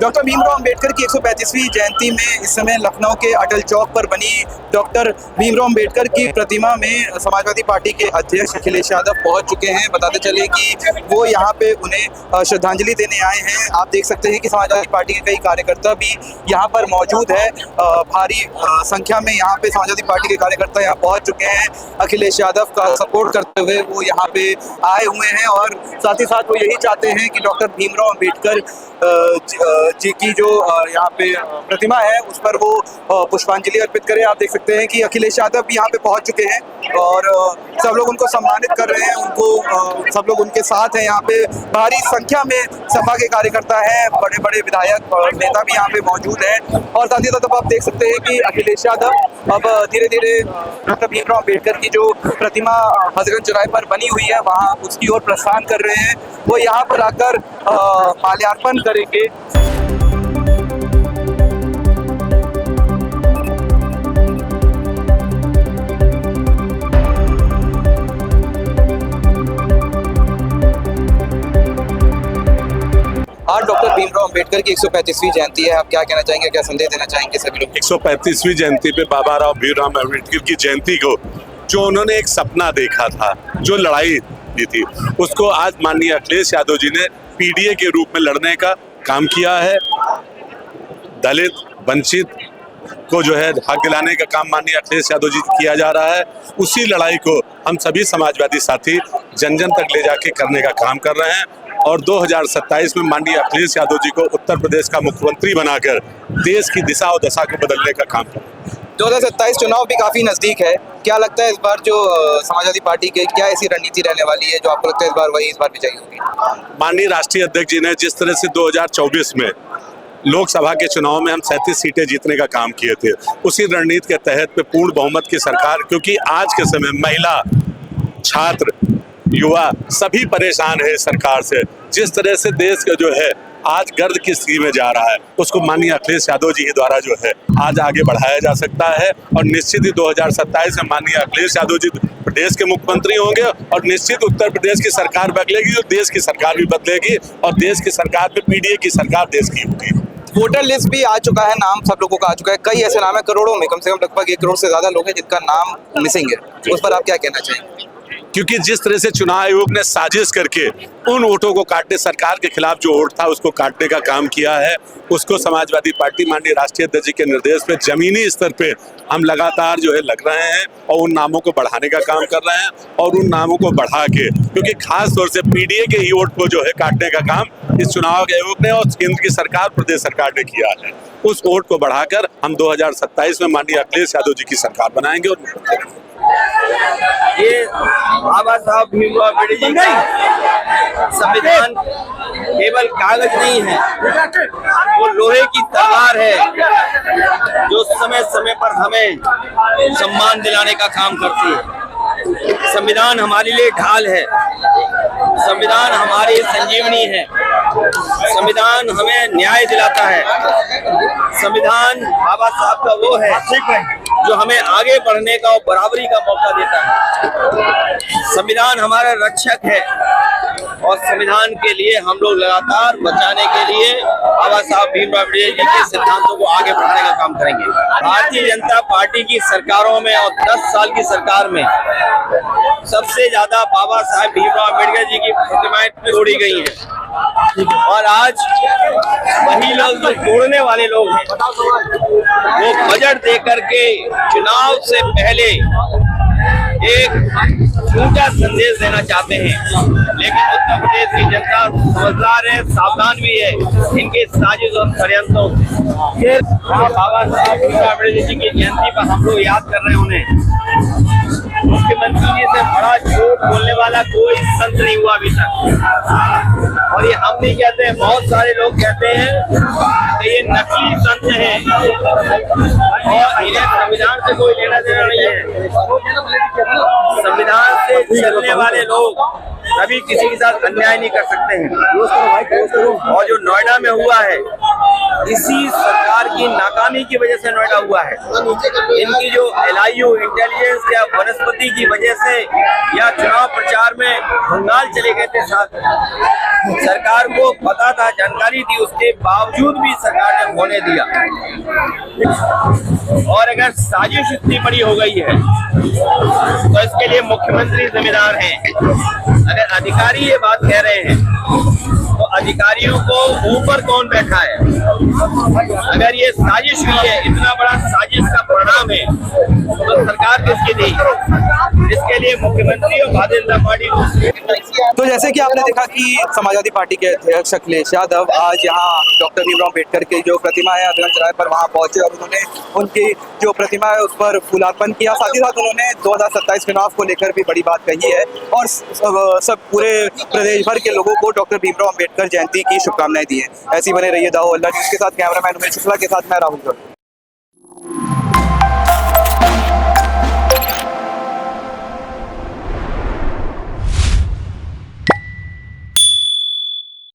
Doctor Bhimrao Ambedkar की 135वीं जयंती में इस समय लखनऊ के अटल चौक पर बनी डॉक्टर भीमराव अंबेडकर की प्रतिमा में समाजवादी पार्टी के अध्यक्ष अखिलेश यादव पहुंच चुके हैं। बताते चले कि वो यहाँ पे उन्हें श्रद्धांजलि देने आए हैं। आप देख सकते हैं कि समाजवादी पार्टी के कई कार्यकर्ता भी यहाँ पर मौजूद है। भारी संख्या में यहाँ पे समाजवादी पार्टी के कार्यकर्ता यहाँ पहुँच चुके हैं। अखिलेश यादव का सपोर्ट करते हुए वो यहाँ पे आए हुए हैं और साथ ही साथ वो यही चाहते हैं कि डॉक्टर भीमराव अंबेडकर जी की जो यहाँ पे प्रतिमा है उस पर वो पुष्पांजलि अर्पित करें। आप देख सकते हैं कि अखिलेश यादव भी यहाँ पे पहुँच चुके हैं और सब लोग उनको सम्मानित कर रहे हैं। उनको सब लोग उनके साथ हैं। यहाँ पे भारी संख्या में सपा के कार्यकर्ता हैं, बड़े बड़े विधायक और नेता भी यहाँ पे मौजूद हैं। और साथ ही साथ आप देख सकते हैं कि अखिलेश यादव अब धीरे धीरे डॉक्टर भीमराव अंबेडकर की जो प्रतिमा हजरत चौराहे पर बनी हुई है वहाँ उसकी ओर प्रस्थान कर रहे हैं। वो यहाँ पर आकर माल्यार्पण करेंगे। आज डॉक्टर भीमराव अंबेडकर की 135वीं जयंती है। आप क्या कहना चाहेंगे, क्या संदेश देना चाहेंगे सभी लोग? 135वीं जयंती पे बाबा राव भीमराव अंबेडकर की जयंती को जो उन्होंने एक सपना देखा था, जो लड़ाई दी थी, उसको आज माननीय अखिलेश यादव जी ने पीडीए के रूप में लड़ने का काम किया है। दलित वंचित को जो है हक दिलाने का काम माननीय अखिलेश यादव जी किया जा रहा है। उसी लड़ाई को हम सभी समाजवादी साथी जन जन तक ले जाके करने का काम कर रहे हैं और 2027 में माननीय अखिलेश यादव जी को उत्तर प्रदेश का मुख्यमंत्री बनाकर देश की दिशा और दशा को बदलने का काम करें। 2027 चुनाव भी काफी नजदीक है। क्या लगता है इस बार जो समाजवादी पार्टी के क्या ऐसी रणनीति रहने वाली है जो आपको लगता है इस बार भी चाहिए होगी? माननीय राष्ट्रीय अध्यक्ष जी ने जिस तरह से 2024 में लोकसभा के चुनाव में हम 37 सीटें जीतने का काम किए थे, उसी रणनीति के तहत पे पूर्ण बहुमत की सरकार, क्योंकि आज के समय महिला, छात्र, युवा सभी परेशान है सरकार से। जिस तरह से देश का जो है आज गर्द की स्थिति में जा रहा है, उसको माननीय अखिलेश यादव जी के द्वारा जो है आज आगे बढ़ाया जा सकता है और निश्चित ही 2027 में माननीय अखिलेश यादव जी प्रदेश के मुख्यमंत्री होंगे और निश्चित उत्तर प्रदेश की सरकार बदलेगी और देश की सरकार भी बदलेगी और देश की सरकार में पीडीए की सरकार देश की होगी। वोटर लिस्ट भी आ चुका है, नाम सब लोगों का आ चुका है। कई ऐसे नाम है, करोड़ों में, कम से कम लगभग 1 करोड़ से ज्यादा लोग हैं जिनका नाम मिसिंग है। उस पर आप क्या कहना चाहेंगे? क्योंकि जिस तरह से चुनाव आयोग ने साजिश करके उन वोटों को काटने, सरकार के खिलाफ जो वोट था उसको काटने का काम किया है, उसको समाजवादी पार्टी माननीय राष्ट्रीय अध्यक्ष जी के निर्देश पे जमीनी स्तर पे हम लगातार जो है लग रहे हैं और उन नामों को बढ़ाने का काम कर रहे हैं और उन नामों को बढ़ा के, क्योंकि खास तौर से पीडीए के ही वोट को जो है काटने का काम इस चुनाव आयोग ने और केंद्र की सरकार, प्रदेश सरकार ने किया है। उस वोट को बढ़ाकर हम 2027 में माननीय अखिलेश यादव जी की सरकार बनाएंगे और ये बाबा साहब भीमराव अम्बेडकर जी का संविधान केवल कागज नहीं है, वो लोहे की तलवार है जो समय समय पर हमें सम्मान दिलाने का काम करती है। संविधान हमारे लिए ढाल है, संविधान हमारी संजीवनी है, संविधान हमें न्याय दिलाता है। संविधान बाबा साहब का वो है जो हमें आगे बढ़ने का और बराबरी का मौका देता है। संविधान हमारा रक्षक है और संविधान के लिए हम लोग लगातार बचाने के लिए बाबा साहब भीमराव अम्बेडकर जी के सिद्धांतों को आगे बढ़ाने का काम करेंगे। भारतीय जनता पार्टी की सरकारों में और 10 साल की सरकार में सबसे ज्यादा बाबा साहब भीमराव अम्बेडकर जी की प्रतिमाएं तोड़ी गई हैं और आज वही लोग जो तोड़ने वाले लोग हैं वो बजट देकर के चुनाव से पहले एक झूठा संदेश देना चाहते हैं, लेकिन उत्तर प्रदेश की जनता समझदार है, सावधान भी है इनके साजिश और षड्यंत्रों से। बाबा साहब भीमराव अम्बेडकर जी की जयंती पर हम लोग याद कर रहे हैं उन्हें। मुख्यमंत्री जी से बड़ा झूठ बोलने वाला कोई संत नहीं हुआ अभी तक। और ये हम नहीं कहते हैं, बहुत सारे लोग कहते हैं कि ये नकली संत हैं और इन्हें संविधान से कोई लेना देना नहीं है। संविधान से चलने वाले लोग कभी किसी के साथ अन्याय नहीं कर सकते हैं। और जो नोएडा में हुआ है, इसी सरकार की नाकामी की वजह से नोएडा हुआ है। इनकी जो LIU इंटेलिजेंस या वनस्पति की वजह से या चुनाव प्रचार में बंगाल चले गए थे साथ, सरकार को पता था, जानकारी थी, उसके बावजूद भी सरकार ने होने दिया। और अगर साजिश इतनी बड़ी हो गई है तो इसके लिए मुख्यमंत्री जिम्मेदार हैं। अगर अधिकारी ये बात कह रहे हैं तो अधिकारियों को ऊपर कौन बैठा है? अगर ये साजिश हुई है, इतना बड़ा साजिश का परिणाम है, तो सरकार किसकी थी? इसके लिए मुख्यमंत्री और भारतीय जनता पार्टी तो जैसे कि आपने देखा कि समाजवादी पार्टी के अध्यक्ष अखिलेश यादव आज यहाँ डॉक्टर भीमराव अम्बेडकर की जो प्रतिमा है अधगंज राय पर वहाँ पहुंचे और उन्होंने उनकी जो प्रतिमा है उस पर फूलार्पण किया। साथ ही साथ उन्होंने 2027 चुनाव को लेकर भी बड़ी बात कही है और सब पूरे प्रदेश भर के लोगों को डॉक्टर भीमराव अम्बेडकर जयंती की शुभकामनाएं दी है। ऐसी बने रहिए दाहो अल्लाह न्यूज़ के साथ। कैमरामैन उमेश शुक्ला के साथ मैं राहुल।